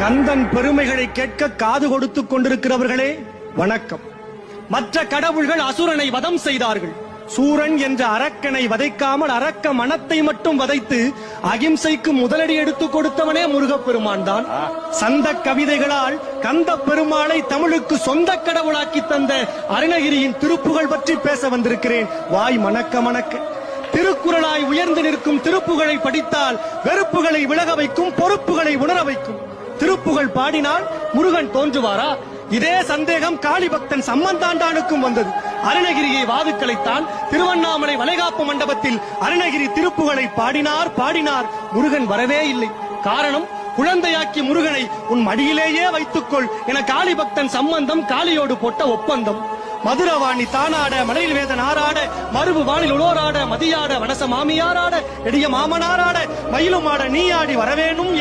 கந்தன் பெருமைகளை கேட்க காது கொடுத்துக் கொண்டிருக்கிறவர்களே வணக்கம். மற்ற கடவுள்கள் அசுரனை வதம் செய்தார்கள். சூரன் என்ற அரக்கனை வதைக்காமல் அரக்க மனத்தை மட்டும் வதைத்து அகிம்சைக்கு முதலடி எடுத்துக் கொடுத்தவனே முருகப்பெருமான் தான். சந்த கவிதைகளால் கந்த பெருமாளை தமிழுக்கு சொந்த கடவுளாக்கி தந்த அருணகிரியின் திருப்புகழ் பற்றி பேச வந்திருக்கிறேன். வாய் மணக்க மணக்க. திருக்குறளாய் உயர்ந்து நிற்கும் திருப்புகழை படித்தால் வெறுப்புகளை விலக வைக்கும், பொறுப்புகளை உணர வைக்கும். திருப்புகழ் பாடினால் முருகன் தோன்றுவாரா? இதே சந்தேகம் காளி பக்தன் சம்பந்தாண்டானுக்கும் வந்தது. அருணகிரியை வாதுக்களைத்தான். திருவண்ணாமலை வளைகாப்பு மண்டபத்தில் அருணகிரி திருப்புகழை பாடினார். முருகன் வரவே இல்லை. காரணம், குழந்தையாக்கி முருகனை உன் மடியிலேயே வைத்துக்கொள் என காளி பக்தன் சம்பந்தம் காளியோடு போட்ட ஒப்பந்தம். மதுரவாணி தானாட, மலையில் வேதன் ஆறாட, மறுபு வானில் உளோராட, மதியாட, வனச மாமியாராட, எடிய மாமனாராட, மயிலுமாட நீ ஆடி வரவேணும்.